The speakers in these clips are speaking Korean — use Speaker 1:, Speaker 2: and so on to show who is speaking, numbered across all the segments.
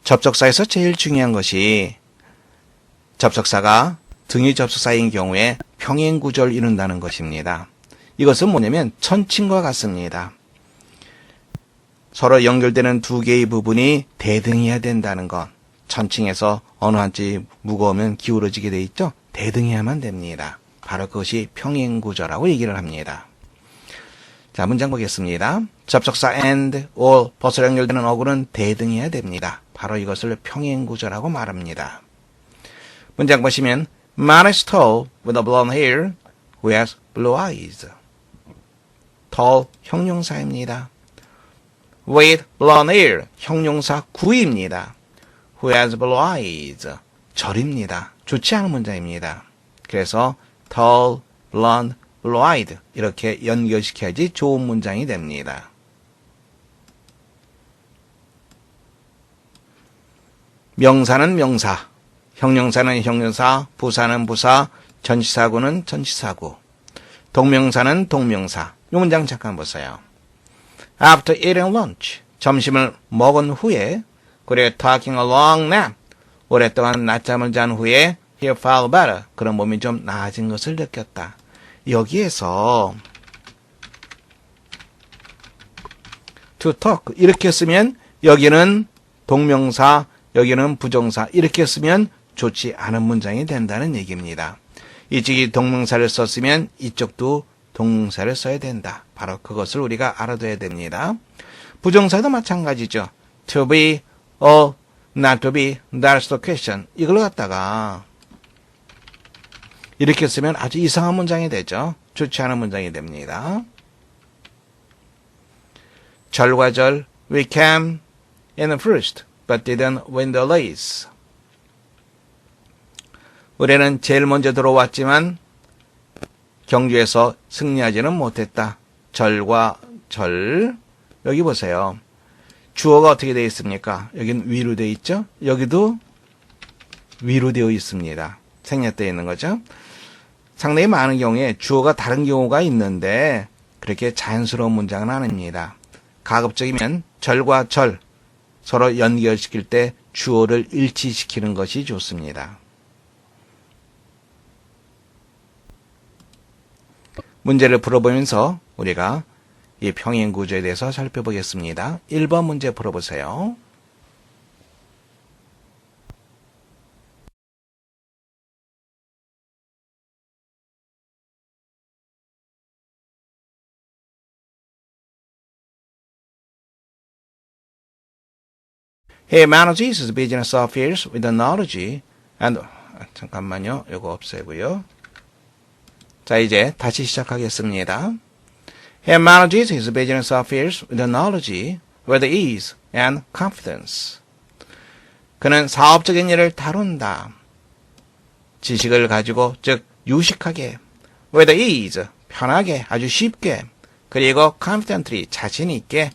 Speaker 1: 접속사에서 제일 중요한 것이 접속사가 등위 접속사인 경우에 평행구조를 이룬다는 것입니다. 이것은 뭐냐면 천칭과 같습니다. 서로 연결되는 두 개의 부분이 대등해야 된다는 것. 천칭에서 어느 한쪽이 무거우면 기울어지게 돼 있죠? 대등해야만 됩니다. 바로 그것이 평행구조라고 얘기를 합니다. 자, 문장 보겠습니다. 접속사 and, or, 벗으로 연결되는 어구는 대등해야 됩니다. 바로 이것을 평행구조라고 말합니다. 문장 보시면 Man is tall with a blonde hair who has blue eyes. tall, 형용사입니다. with blonde hair, 형용사 구입니다. who has blue eyes, 절입니다. 좋지 않은 문장입니다. 그래서 tall, blonde, blue-eyed 이렇게 연결시켜야지 좋은 문장이 됩니다. 명사는 명사, 형용사는 형용사, 부사는 부사, 전치사구는 전치사구, 동명사는 동명사. 이 문장 잠깐 보세요. After eating lunch, 점심을 먹은 후에, 그리고 taking a long nap, 오랫동안 낮잠을 잔 후에 he felt better, 그런 몸이 좀 나아진 것을 느꼈다. 여기에서 to talk 이렇게 쓰면 여기는 동명사, 여기는 부정사 이렇게 쓰면 좋지 않은 문장이 된다는 얘기입니다. 이쪽이 동명사를 썼으면 이쪽도 동명사를 써야 된다. 바로 그것을 우리가 알아둬야 됩니다. 부정사도 마찬가지죠. to be or not to be, that's the question. 이걸 갖다가 이렇게 쓰면 아주 이상한 문장이 되죠. 좋지 않은 문장이 됩니다. 절과 절, we came in first, but didn't win the race. 우리는 제일 먼저 들어왔지만 경주에서 승리하지는 못했다. 절과 절, 여기 보세요. 주어가 어떻게 되어 있습니까? 여기는 위로 되어 있죠? 여기도 위로 되어 있습니다. 생략되어 있는 거죠. 상당히 많은 경우에 주어가 다른 경우가 있는데 그렇게 자연스러운 문장은 아닙니다. 가급적이면 절과 절 서로 연결시킬 때 주어를 일치시키는 것이 좋습니다. 문제를 풀어보면서 우리가 이 평행구조에 대해서 살펴보겠습니다. 1번 문제 풀어보세요. He manages his business affairs with knowledge and 잠깐만요. 이거 없애고요. 자, 이제 다시 시작하겠습니다. He manages his business affairs with knowledge, with ease and confidence. 그는 사업적인 일을 다룬다. 지식을 가지고, 즉 유식하게, with ease, 편하게, 아주 쉽게, 그리고 confidently, 자신 있게,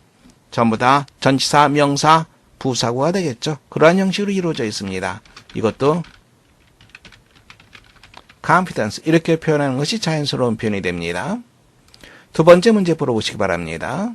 Speaker 1: 전부 다 전치사, 명사, 부사구가 되겠죠. 그러한 형식으로 이루어져 있습니다. 이것도 confidence 이렇게 표현하는 것이 자연스러운 표현이 됩니다. 두 번째 문제 풀어보시기 바랍니다.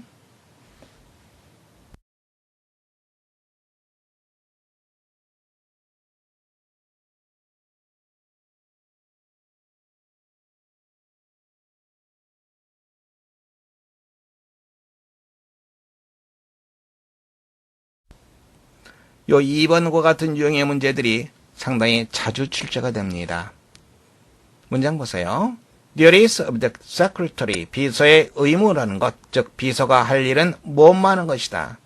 Speaker 1: 요 2번과 같은 유형의 문제들이 상당히 자주 출제가 됩니다. 문장 보세요. Duties of the secretary, 비서의 의무라는 것, 즉 비서가 할 일은 뭐만 하는 것이다.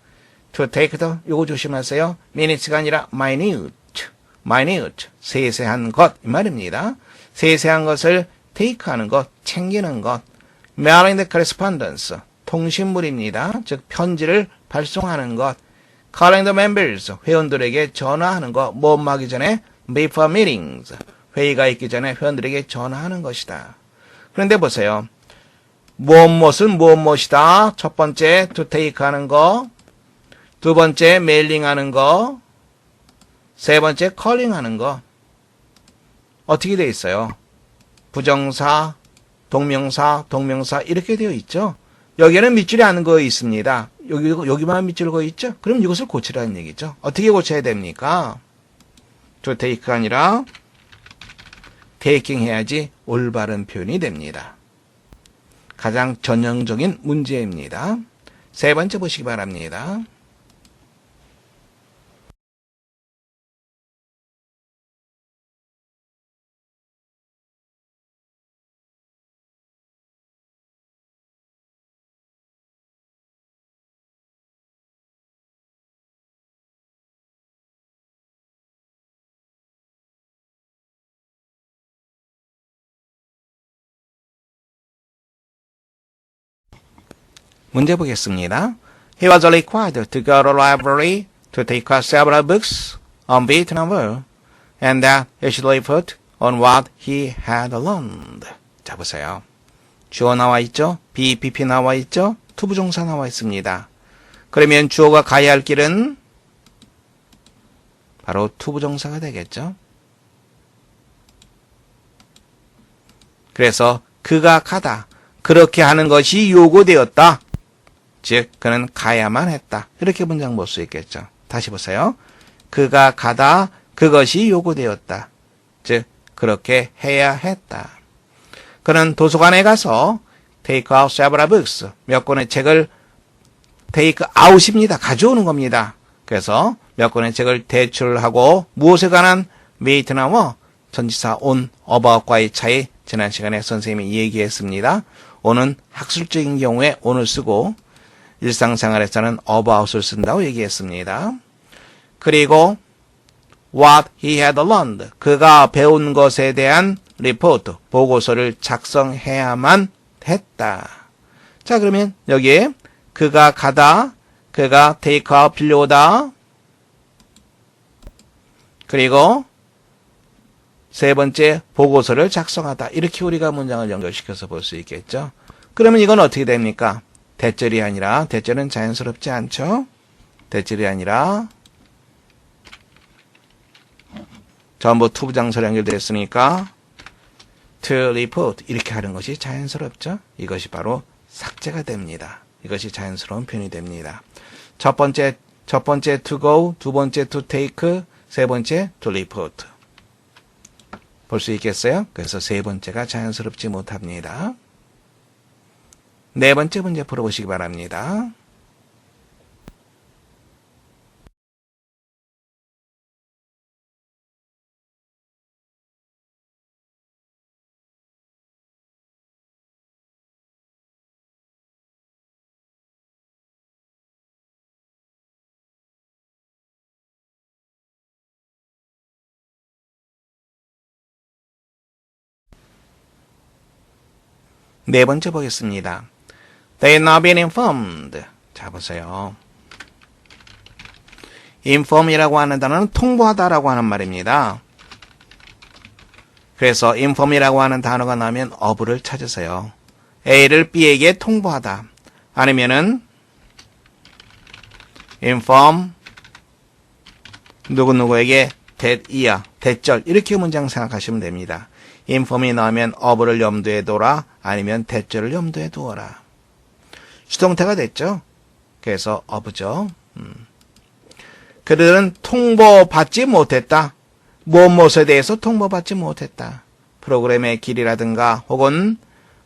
Speaker 1: To take the, 요거 조심하세요. minutes가 아니라 minute, 세세한 것, 이 말입니다. 세세한 것을 take하는 것, 챙기는 것. mailing the correspondence, 통신물입니다. 즉 편지를 발송하는 것. calling the members, 회원들에게 전화하는 것, 모험 하기 전에 before meetings, 회의가 있기 전에 회원들에게 전화하는 것이다. 그런데 보세요. 무엇은 무엇이다. 첫 번째 to take 하는 거, 두 번째 메일링 하는 거, 세 번째 calling 하는 거. 어떻게 되어 있어요? 부정사, 동명사 이렇게 되어 있죠. 여기에는 밑줄이 않은 거 있습니다. 여기만 밑줄 그어 있죠? 그럼 이것을 고치라는 얘기죠. 어떻게 고쳐야 됩니까? to take가 아니라 taking 해야지 올바른 표현이 됩니다. 가장 전형적인 문제입니다. 세 번째 보시기 바랍니다. 문제 보겠습니다. He was required to go to the library to take several books on Vietnam War, and that he should report on what he had learned. 자, 보세요. 주어 나와 있죠? BPP 나와 있죠? 투부정사 나와 있습니다. 그러면 주어가 가야 할 길은 바로 투부정사가 되겠죠? 그래서 그가 가다. 그렇게 하는 것이 요구되었다. 즉 그는 가야만 했다. 이렇게 문장 볼 수 있겠죠. 다시 보세요. 그가 가다 그것이 요구되었다. 즉 그렇게 해야 했다. 그는 도서관에 가서 take out several books. 몇 권의 책을 take out입니다. 가져오는 겁니다. 그래서 몇 권의 책을 대출하고 무엇에 관한 베트남어 전치사 on, about과의 차이 지난 시간에 선생님이 얘기했습니다. on은 학술적인 경우에 on을 쓰고 일상생활에서는 about을 쓴다고 얘기했습니다. 그리고 what he had learned. 그가 배운 것에 대한 리포트, 보고서를 작성해야만 했다. 자, 그러면 여기에 그가 가다, 그가 take out 빌려오다, 그리고 세 번째 보고서를 작성하다. 이렇게 우리가 문장을 연결시켜서 볼 수 있겠죠. 그러면 이건 어떻게 됩니까? 대절이 아니라, 대절은 자연스럽지 않죠? 대절이 아니라 전부 투부정사로 연결되었으니까 to report 이렇게 하는 것이 자연스럽죠? 이것이 바로 삭제가 됩니다. 이것이 자연스러운 표현이 됩니다. 첫 번째 to go, 두 번째 to take, 세 번째 to report. 볼 수 있겠어요? 그래서 세 번째가 자연스럽지 못합니다. 네 번째 문제 풀어보시기 바랍니다. 네 번째 보겠습니다. They had not been informed. 자, 보세요. inform이라고 하는 단어는 통보하다라고 하는 말입니다. 그래서 inform이라고 하는 단어가 나오면 of를 찾으세요. A를 B에게 통보하다. 아니면은 inform 누구누구에게 대이야, 대절 이렇게 문장 생각하시면 됩니다. inform이 나오면 of를 염두에 둬라 아니면 대절을 염두에 두어라. 수동태가 됐죠. 그래서 of죠. 그들은 통보받지 못했다. 무엇에 대해서 통보받지 못했다. 프로그램의 길이라든가 혹은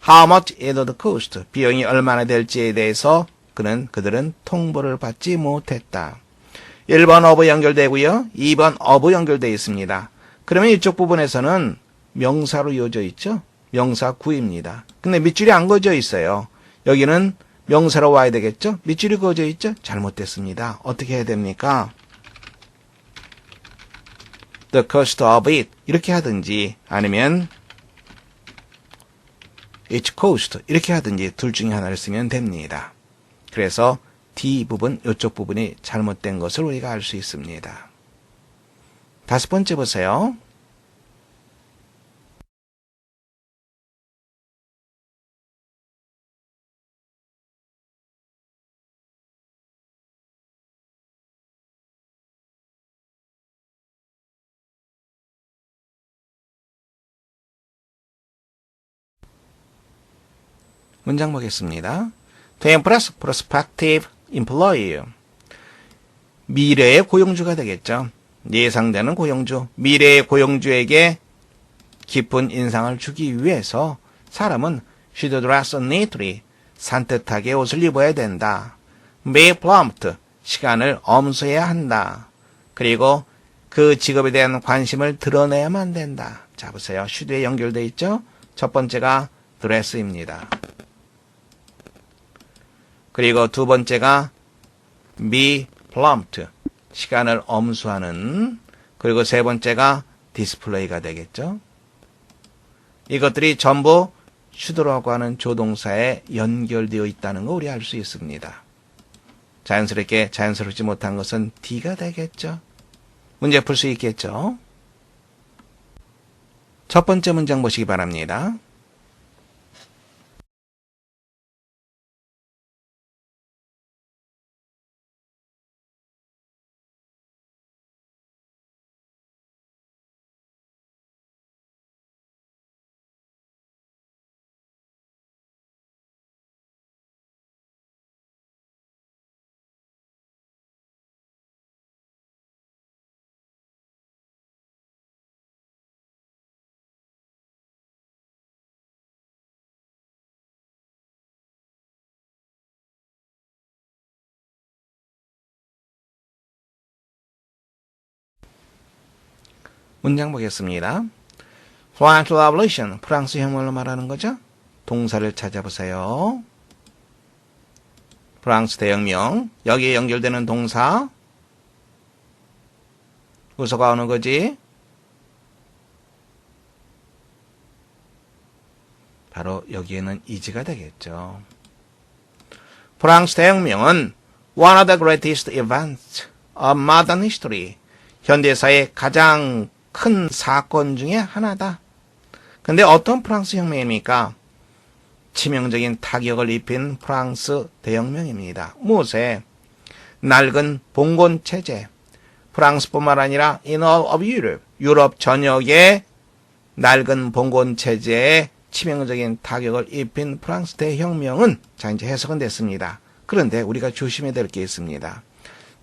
Speaker 1: how much it would cost, 비용이 얼마나 될지에 대해서 그들은 통보를 받지 못했다. 1번 of 연결되고요. 2번 of 연결되어 있습니다. 그러면 이쪽 부분에서는 명사로 이어져 있죠. 명사 구입니다. 근데 밑줄이 안 그어져 있어요. 여기는 명사로 와야 되겠죠. 밑줄이 그어져 있죠. 잘못됐습니다. 어떻게 해야 됩니까? The cost of it 이렇게 하든지 아니면 its cost 이렇게 하든지 둘 중에 하나를 쓰면 됩니다. 그래서 D 부분, 이쪽 부분이 잘못된 것을 우리가 알 수 있습니다. 다섯 번째 보세요. 문장 보겠습니다. To impress prospective employee. 미래의 고용주가 되겠죠. 예상되는 고용주, 미래의 고용주에게 깊은 인상을 주기 위해서 사람은 should dress neatly, 산뜻하게 옷을 입어야 된다. be prompt, 시간을 엄수해야 한다. 그리고 그 직업에 대한 관심을 드러내야만 된다. 자, 보세요. should에 연결되어 있죠? 첫 번째가 dress입니다. 그리고 두 번째가 be prompt, 시간을 엄수하는, 그리고 세 번째가 display가 되겠죠. 이것들이 전부 should라고 하는 조동사에 연결되어 있다는 거 우리 알 수 있습니다. 자연스럽지 못한 것은 D가 되겠죠. 문제 풀 수 있겠죠. 첫 번째 문장 보시기 바랍니다. 문장 보겠습니다. French Revolution, 프랑스 혁명을 말하는 거죠. 동사를 찾아보세요. 프랑스 대혁명, 여기에 연결되는 동사, 우서가 오는 거지. 바로 여기에는 is가 되겠죠. 프랑스 대혁명은 one of the greatest events of modern history, 현대사의 가장 큰 사건 중에 하나다. 근데 어떤 프랑스 혁명입니까? 치명적인 타격을 입힌 프랑스 대혁명입니다. 무엇에? 낡은 봉건 체제. 프랑스뿐만 아니라 in all of Europe, 유럽 전역의 낡은 봉건 체제에 치명적인 타격을 입힌 프랑스 대혁명은, 자, 이제 해석은 됐습니다. 그런데 우리가 조심해야 될 게 있습니다.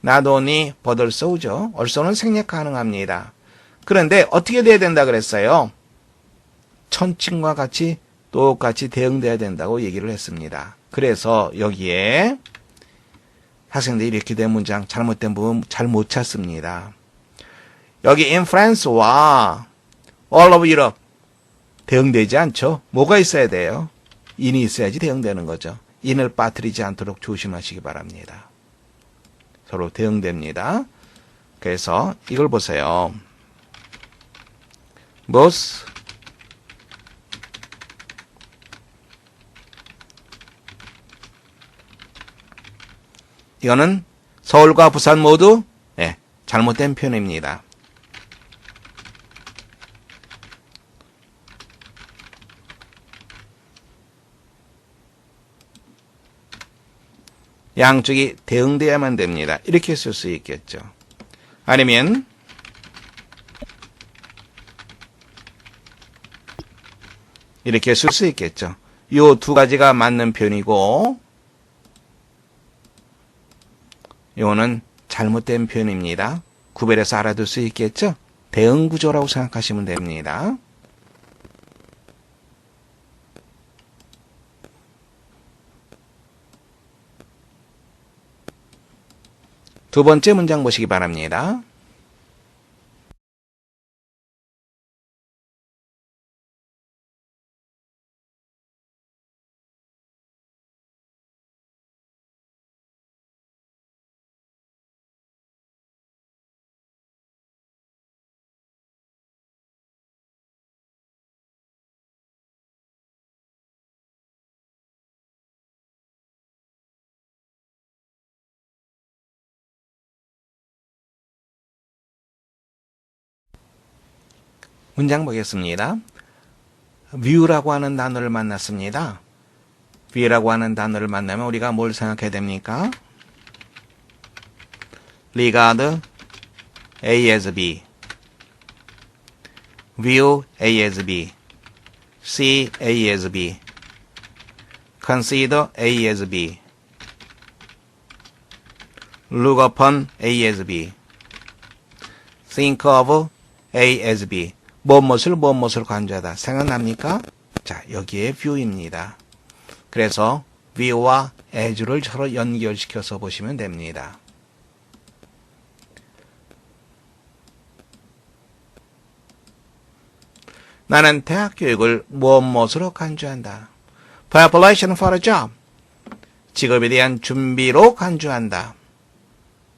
Speaker 1: not only but also죠. also는 생략 가능합니다. 그런데 어떻게 돼야 된다 그랬어요? 천칭과 같이 똑같이 대응돼야 된다고 얘기를 했습니다. 그래서 여기에 학생들이 이렇게 된 문장 잘못된 부분 잘 못 찾습니다. 여기 in France와 all of Europe 대응되지 않죠. 뭐가 있어야 돼요? in이 있어야지 대응되는 거죠. in을 빠뜨리지 않도록 조심하시기 바랍니다. 서로 대응됩니다. 그래서 이걸 보세요. both 이거는 서울과 부산 모두 잘못된 표현입니다. 양쪽이 대응돼야만 됩니다. 이렇게 쓸 수 있겠죠. 아니면 이렇게 쓸 수 있겠죠. 이 두 가지가 맞는 표현이고 이거는 잘못된 표현입니다. 구별해서 알아둘 수 있겠죠. 대응 구조라고 생각하시면 됩니다. 두 번째 문장 보시기 바랍니다. 문장 보겠습니다. view라고 하는 단어를 만났습니다. view라고 하는 단어를 만나면 우리가 뭘 생각해야 됩니까? regard A as B, view A as B, see A as B, consider A as B. look upon A as B. think of A as B. 무엇을 간주하다. 생각납니까? 자, 여기에 view입니다. 그래서 view와 as를 서로 연결시켜서 보시면 됩니다. 나는 대학 교육을 무엇으로 간주한다. preparation for a job. 직업에 대한 준비로 간주한다.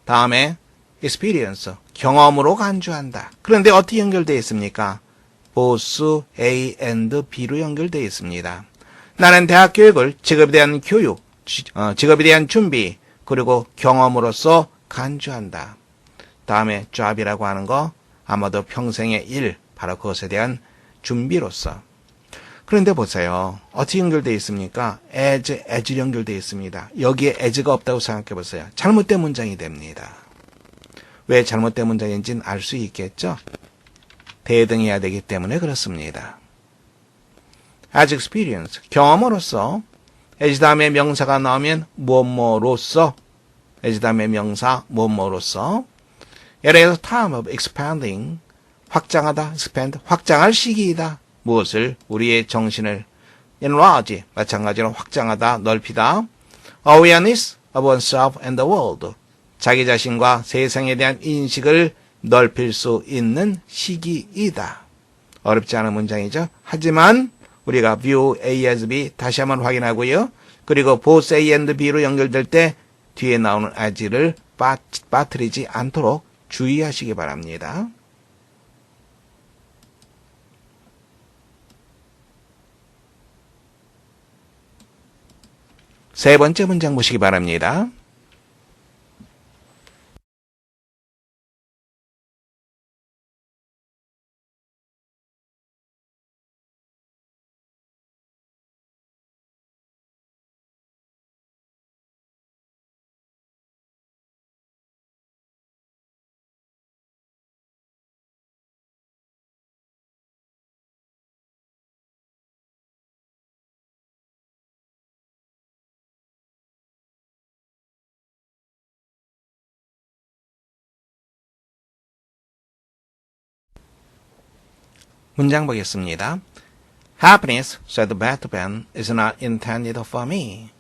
Speaker 1: 다음에 experience. 경험으로 간주한다. 그런데 어떻게 연결되어 있습니까? both A and B로 연결되어 있습니다. 나는 대학 교육을 직업에 대한 교육, 직업에 대한 준비, 그리고 경험으로서 간주한다. 다음에 job이라고 하는 거 아마도 평생의 일, 바로 그것에 대한 준비로서. 그런데 보세요. 어떻게 연결되어 있습니까? as 연결되어 있습니다. 여기에 as가 없다고 생각해 보세요. 잘못된 문장이 됩니다. 왜 잘못된 문장인지는 알 수 있겠죠? 대등해야 되기 때문에 그렇습니다. as experience, 경험으로서. as 다음에 명사가 나오면 뭐뭐로서. as 다음에 명사 뭐뭐로서. 예를 들어서 time of expanding, 확장하다, expand, 확장할 시기이다. 무엇을? 우리의 정신을. enlarge, 마찬가지로 확장하다, 넓히다. awareness of oneself and the world, 자기 자신과 세상에 대한 인식을 넓힐 수 있는 시기이다. 어렵지 않은 문장이죠. 하지만 우리가 view A as B 다시 한번 확인하고요. 그리고 both A and B로 연결될 때 뒤에 나오는 as를 빠뜨리지 않도록 주의하시기 바랍니다. 세 번째 문장 보시기 바랍니다. 문장 보겠습니다. Happiness, said Beethoven, is not intended for me.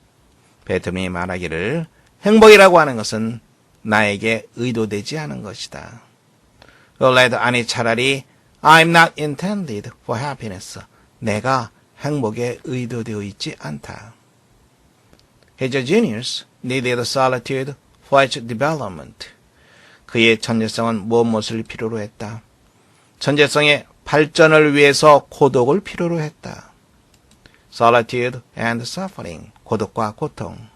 Speaker 1: 베토벤이 말하기를 행복이라고 하는 것은 나에게 의도되지 않은 것이다. 아니 차라리 I'm not intended for happiness. 내가 행복에 의도되어 있지 않다. His genius needed solitude for its development. 그의 천재성은 무엇을 필요로 했다. 천재성의 발전을 위해서 고독을 필요로 했다. Solitude and suffering, 고독과 고통.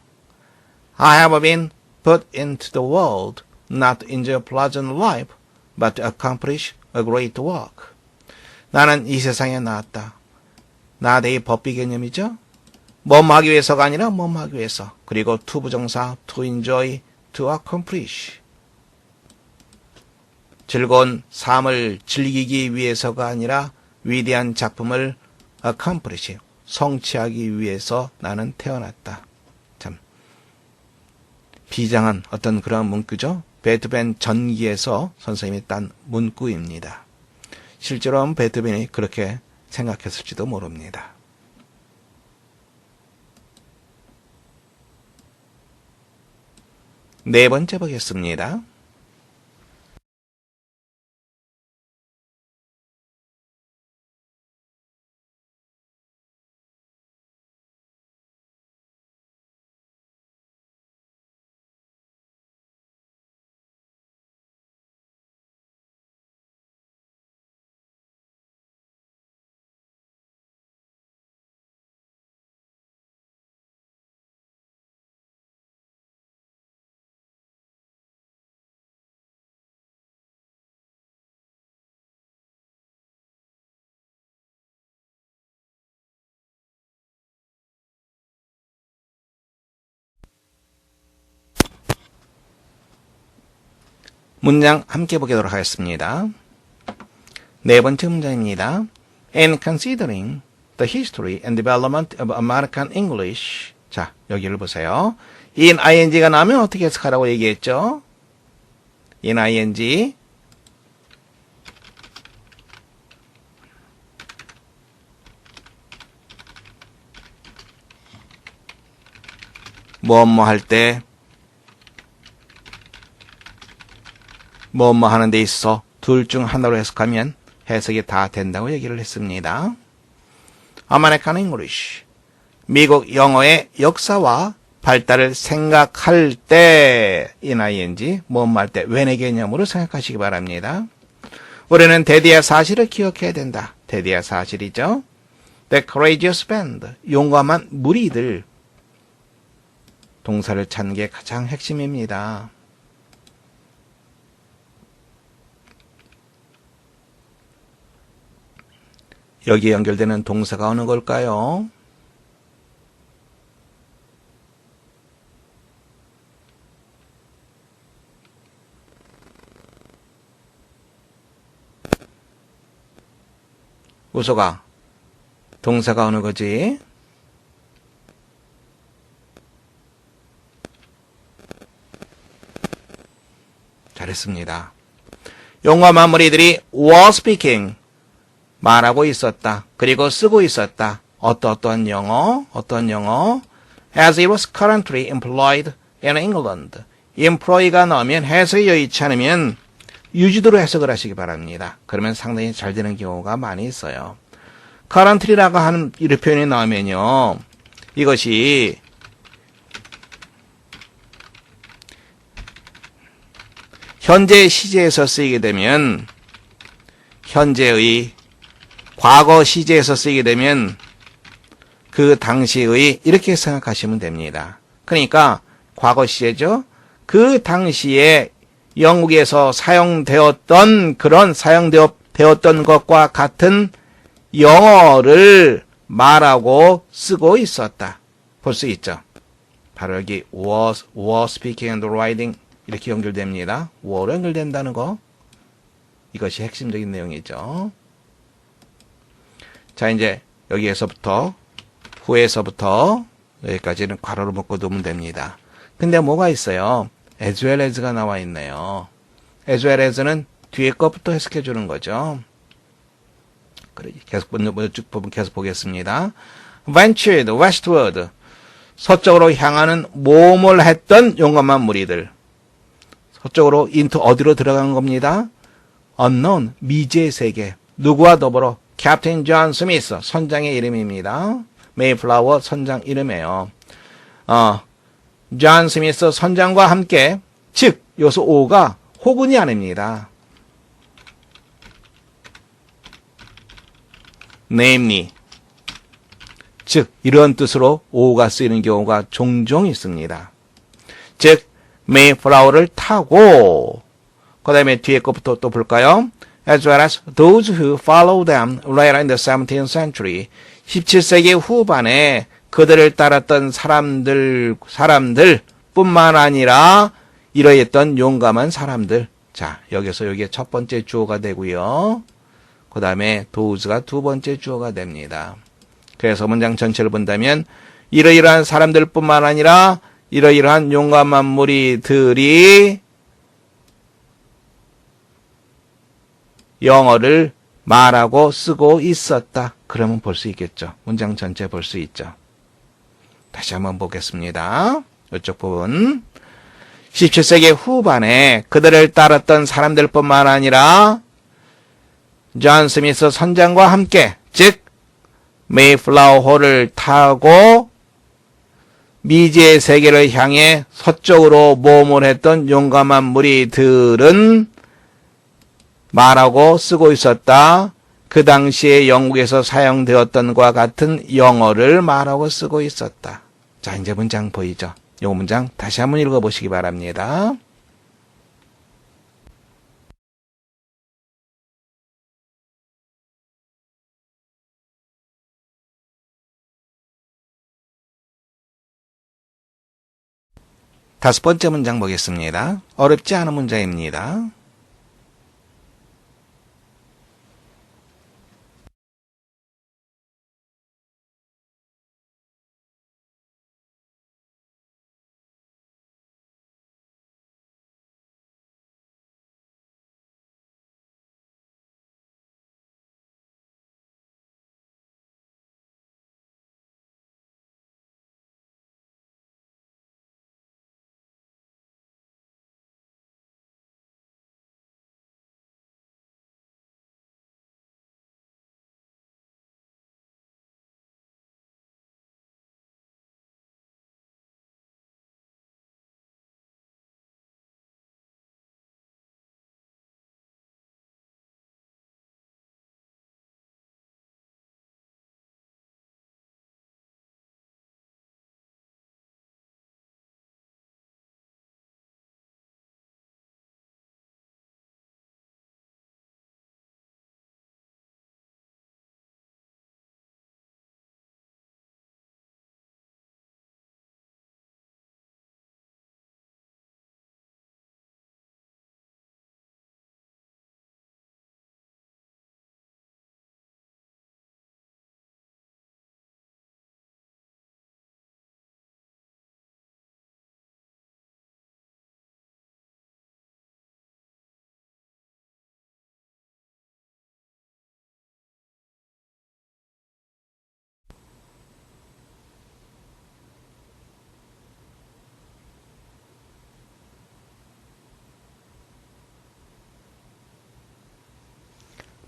Speaker 1: I have been put into the world not to enjoy a pleasant life, but to accomplish a great work. 나는 이 세상에 나왔다. 나대의 법비 개념이죠. 뭐뭐 하기 위해서가 아니라 뭐뭐 하기 위해서. 그리고 to 부정사, to enjoy, to accomplish. 즐거운 삶을 즐기기 위해서가 아니라 위대한 작품을 accomplish, 성취하기 위해서 나는 태어났다. 참 비장한 어떤 그런 문구죠. 베토벤 전기에서 선생님이 딴 문구입니다. 실제로는 베토벤이 그렇게 생각했을지도 모릅니다. 네 번째 보겠습니다. 문장 함께 보도록 하겠습니다. 네 번째 문장입니다. In considering the history and development of American English, 자, 여기를 보세요. in ing가 나오면 어떻게 해석하라고 얘기했죠? in ing 뭐뭐 할 때 뭐뭐 하는 데 있어 둘 중 하나로 해석하면 해석이 다 된다고 얘기를 했습니다. American English 미국 영어의 역사와 발달을 생각할 때 in ing 뭐뭐 할 때 when의 개념으로 생각하시기 바랍니다. 우리는 대대의 사실을 기억해야 된다. 대대의 사실이죠. The courageous band 용감한 무리들 동사를 찾는 게 가장 핵심입니다. 여기에 연결되는 동사가 어느 걸까요? 우소가 동사가 어느 거지? 잘했습니다. 용감한 무리들이 were speaking 말하고 있었다. 그리고 쓰고 있었다. 어떠한 영어? As it was currently employed in England. employ가 나오면 해석이 여의치 않으면 유지도로 해석을 하시기 바랍니다. 그러면 상당히 잘 되는 경우가 많이 있어요. currently라고 하는 이 표현이 나오면요. 이것이 현재 시제에서 쓰이게 되면 현재의 과거 시제에서 쓰이게 되면 그 당시의 이렇게 생각하시면 됩니다. 그러니까 과거 시제죠. 그 당시에 영국에서 사용되었던 그런 사용되었던 것과 같은 영어를 말하고 쓰고 있었다. 볼 수 있죠. 바로 여기 was speaking and writing 이렇게 연결됩니다. were로 연결된다는 거 이것이 핵심적인 내용이죠. 자, 이제 여기에서부터 후에서부터 여기까지는 괄호를 묶어 두면 됩니다. 근데 뭐가 있어요? as well as가 나와 있네요. as well as는 뒤에 것부터 해석해 주는 거죠. 그래, 계속 부분 계속 보겠습니다. ventured westward 서쪽으로 향하는 모험을 했던 용감한 무리들. 서쪽으로 into 어디로 들어간 겁니다? unknown 미지의 세계. 누구와 더불어 캡틴 존 스미스 선장의 이름입니다. 메이플라워 선장 이름이에요. 존 스미스 선장과 함께 즉 요소 5가 혹은이 아닙니다. namely 즉 이런 뜻으로 5가 쓰이는 경우가 종종 있습니다. 즉 메이플라워를 타고 그 다음에 뒤에 것부터 또 볼까요? As well as those who followed them later in the 17th century 17세기 후반에 그들을 따랐던 사람들 뿐만 아니라 이러했던 용감한 사람들. 자, 여기서 여기에 첫 번째 주어가 되고요. 그 다음에 those가 두 번째 주어가 됩니다. 그래서 문장 전체를 본다면 이러이러한 사람들 뿐만 아니라 이러이러한 용감한 무리들이 영어를 말하고 쓰고 있었다. 그러면 볼 수 있겠죠. 문장 전체 볼 수 있죠. 다시 한번 보겠습니다. 이쪽 부분. 17세기 후반에 그들을 따랐던 사람들뿐만 아니라 존 스미스 선장과 함께 즉 메이플라워호를 타고 미지의 세계를 향해 서쪽으로 모험을 했던 용감한 무리들은 말하고 쓰고 있었다. 그 당시에 영국에서 사용되었던 것과 같은 영어를 말하고 쓰고 있었다. 자, 이제 문장 보이죠? 이 문장 다시 한번 읽어보시기 바랍니다. 다섯 번째 문장 보겠습니다. 어렵지 않은 문장입니다.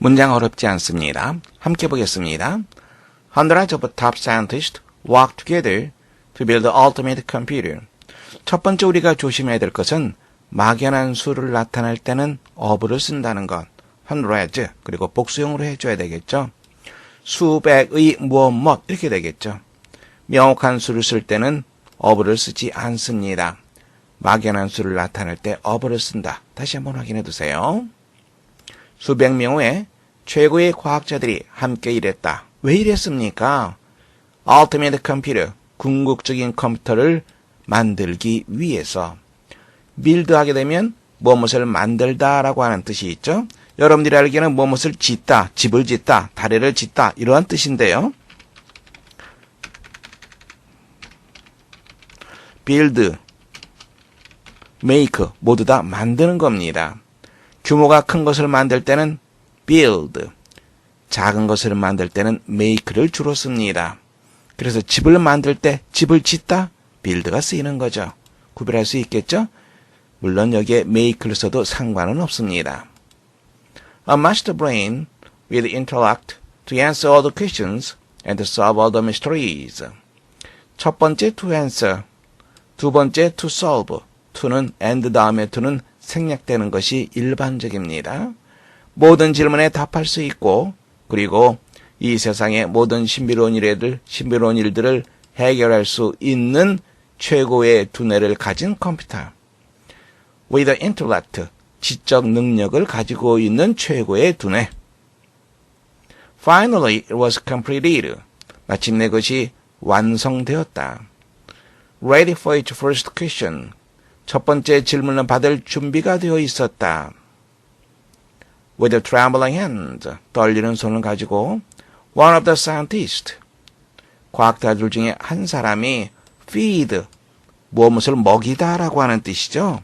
Speaker 1: 문장 어렵지 않습니다. 함께 보겠습니다. Hundreds of top scientists work together to build the ultimate computer. 첫 번째 우리가 조심해야 될 것은 막연한 수를 나타낼 때는 of를 쓴다는 것. hundreds 그리고 복수형으로 해줘야 되겠죠. 수백의 무엇 이렇게 되겠죠. 명확한 수를 쓸 때는 of를 쓰지 않습니다. 막연한 수를 나타낼 때 of를 쓴다. 다시 한번 확인해 두세요. 수백 명의 최고의 과학자들이 함께 일했다. 왜 일했습니까? Ultimate Computer, 궁극적인 컴퓨터를 만들기 위해서. build하게 되면 무엇을 만들다라고 하는 뜻이 있죠. 여러분들이 알기에는 무엇을 짓다, 집을 짓다, 다리를 짓다 이러한 뜻인데요. build, make 모두 다 만드는 겁니다. 규모가 큰 것을 만들 때는 build, 작은 것을 만들 때는 make를 주로 씁니다. 그래서 집을 만들 때 집을 짓다, build가 쓰이는 거죠. 구별할 수 있겠죠? 물론 여기에 make를 써도 상관은 없습니다. A master brain with intellect to answer all the questions and to solve all the mysteries. 첫 번째 to answer, 두 번째 to solve, to는 and 다음에 to는 생략되는 것이 일반적입니다. 모든 질문에 답할 수 있고 그리고 이 세상의 모든 신비로운 일들을 해결할 수 있는 최고의 두뇌를 가진 컴퓨터. With intellect, 지적 능력을 가지고 있는 최고의 두뇌. Finally, it was completed. 마침내 그것이 완성되었다. Ready for its first question. 첫 번째 질문을 받을 준비가 되어 있었다. With a trembling hand, 떨리는 손을 가지고 one of the scientists, 과학자들 중에 한 사람이 feed, 무엇을 먹이다라고 하는 뜻이죠.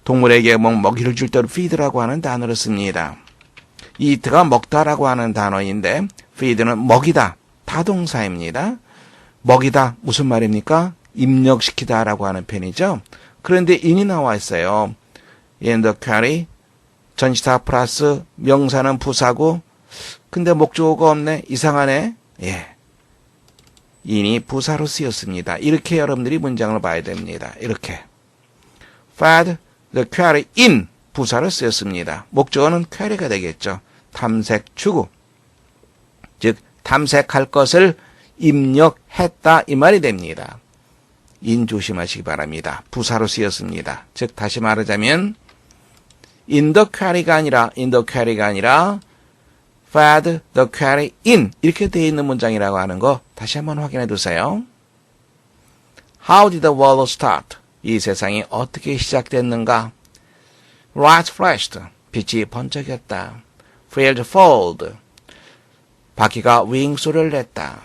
Speaker 1: 동물에게 먹이를 줄 때로 feed라고 하는 단어를 씁니다. eat가 먹다라고 하는 단어인데 feed는 먹이다, 타동사입니다. 먹이다 무슨 말입니까? 입력시키다라고 하는 편이죠. 그런데 in이 나와 있어요. in the quarry, 전치사 플러스 명사는 부사고 근데 목적어가 없네. 이상하네. 예. in이 부사로 쓰였습니다. 이렇게 여러분들이 문장을 봐야 됩니다. 이렇게. fed the quarry in 부사로 쓰였습니다. 목적어는 quarry가 되겠죠. 탐색 추구. 즉 탐색할 것을 입력했다 이 말이 됩니다. in 조심하시기 바랍니다. 부사로 쓰였습니다. 즉 다시 말하자면 in the quarry가 아니라 fed the quarry in 이렇게 되어 있는 문장이라고 하는 거 다시 한번 확인해 두세요. How did the world start? 이 세상이 어떻게 시작됐는가? Light flashed. 빛이 번쩍였다. Field fold. 바퀴가 윙 소리를 냈다.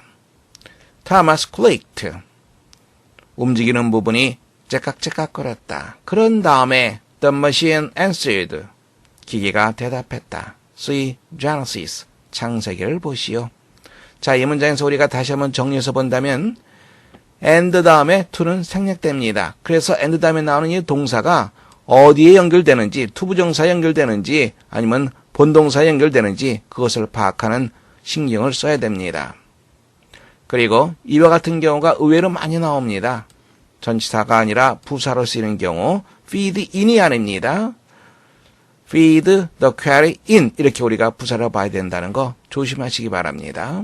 Speaker 1: Thomas clicked. 움직이는 부분이 째깍째깍거렸다. 그런 다음에 the machine answered. 기계가 대답했다. See Genesis. 창세기를 보시오. 자, 이 문장에서 우리가 다시 한번 정리해서 본다면 and 다음에 to는 생략됩니다. 그래서 and 다음에 나오는 이 동사가 어디에 연결되는지, 투부정사에 연결되는지 아니면 본동사에 연결되는지 그것을 파악하는 신경을 써야 됩니다. 그리고 이와 같은 경우가 의외로 많이 나옵니다. 전치사가 아니라 부사로 쓰이는 경우 feed in이 아닙니다. feed the quarry in 이렇게 우리가 부사로 봐야 된다는 거 조심하시기 바랍니다.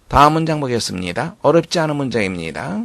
Speaker 1: 다음 문장 보겠습니다. 어렵지 않은 문장입니다.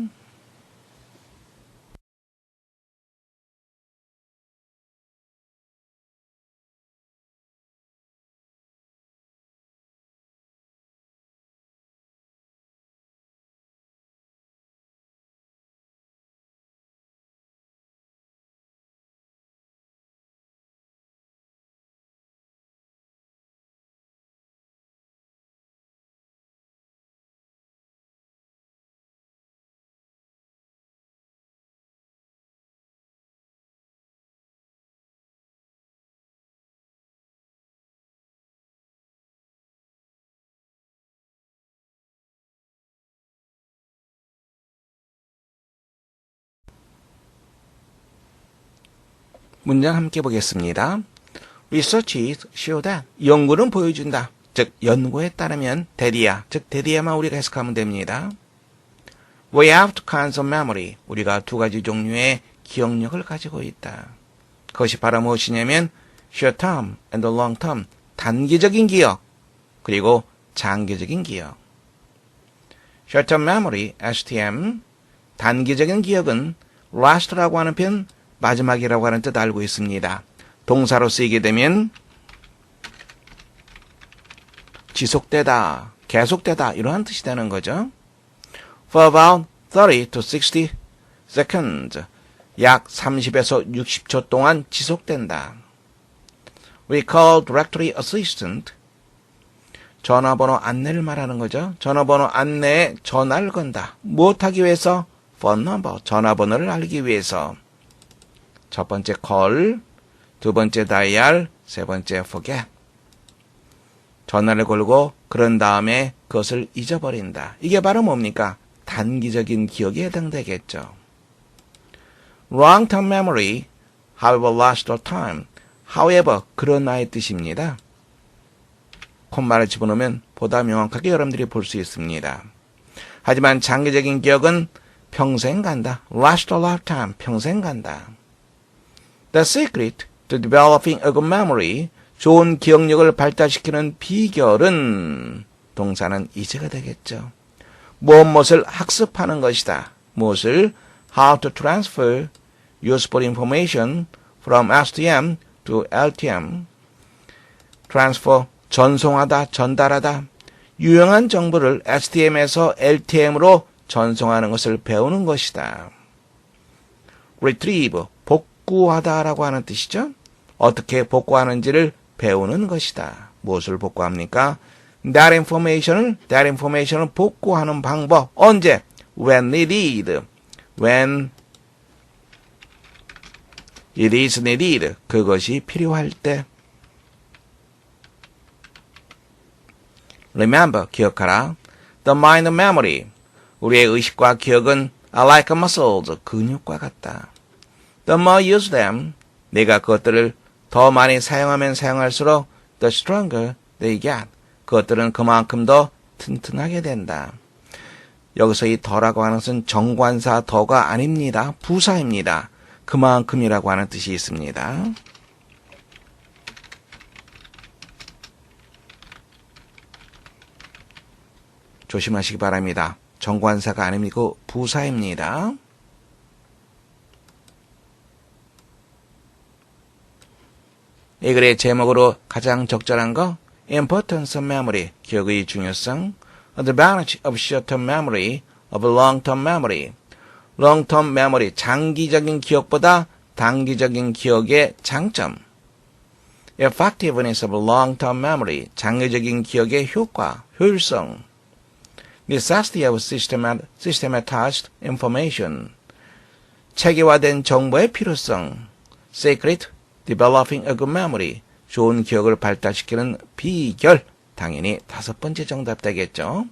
Speaker 1: 문장 함께 보겠습니다. Researches show that. 연구는 보여준다. 즉 연구에 따르면 that이야. 즉 that이야만 우리가 해석하면 됩니다. We have two kinds of memory. 우리가 두 가지 종류의 기억력을 가지고 있다. 그것이 바로 무엇이냐면 short term and long term. 단기적인 기억 그리고 장기적인 기억. Short term memory, STM. 단기적인 기억은 last라고 하는 표현, 마지막이라고 하는 뜻 알고 있습니다. 동사로 쓰이게 되면 지속되다, 계속되다 이러한 뜻이 되는 거죠. For about 30 to 60 seconds. 약 30에서 60초 동안 지속된다. We call directory assistant. 전화번호 안내를 말하는 거죠. 전화번호 안내에 전화를 건다. 무엇하기 위해서? phone number, 전화번호를 알기 위해서. 첫 번째 call, 두 번째 dial, 세 번째 forget. 전화를 걸고 그런 다음에 그것을 잊어버린다. 이게 바로 뭡니까? 단기적인 기억에 해당되겠죠. Long-term memory, however last or time. however, 그러나의 뜻입니다. 콤마를 집어넣으면 보다 명확하게 여러분들이 볼 수 있습니다. 하지만 장기적인 기억은 평생 간다. last a lifetime, 평생 간다. The secret to developing a good memory, 좋은 기억력을 발달시키는 비결은 동사는 is가 되겠죠. 무엇을 학습하는 것이다. 무엇을 how to transfer useful information from STM to LTM. transfer, 전송하다, 전달하다. 유용한 정보를 STM에서 LTM으로 전송하는 것을 배우는 것이다. retrieve, 복구하다라고 하는 뜻이죠. 어떻게 복구하는지를 배우는 것이다. 무엇을 복구합니까? that information을 복구하는 방법. 언제? when needed. when it is needed. 그것이 필요할 때. Remember, 기억하라. The mind and memory. 우리의 의식과 기억은 are like muscles, 근육과 같다. The more you use them, 내가 그것들을 더 많이 사용하면 사용할수록 the stronger they get. 그것들은 그만큼 더 튼튼하게 된다. 여기서 이 더라고 하는 것은 정관사 더가 아닙니다. 부사입니다. 그만큼이라고 하는 뜻이 있습니다. 조심하시기 바랍니다. 정관사가 아니고 부사입니다. 이 글의 제목으로 가장 적절한 거 Importance of Memory, 기억의 중요성. Advantage of Short-term Memory, of Long-term Memory. Long-term Memory, 장기적인 기억보다 단기적인 기억의 장점. Effectiveness of Long-term Memory, 장기적인 기억의 효과, 효율성. Necessity of systematized information. 체계화된 정보의 필요성. Secret, developing a good memory. 좋은 기억을 발달시키는 비결. 당연히 5번째 정답 되겠죠.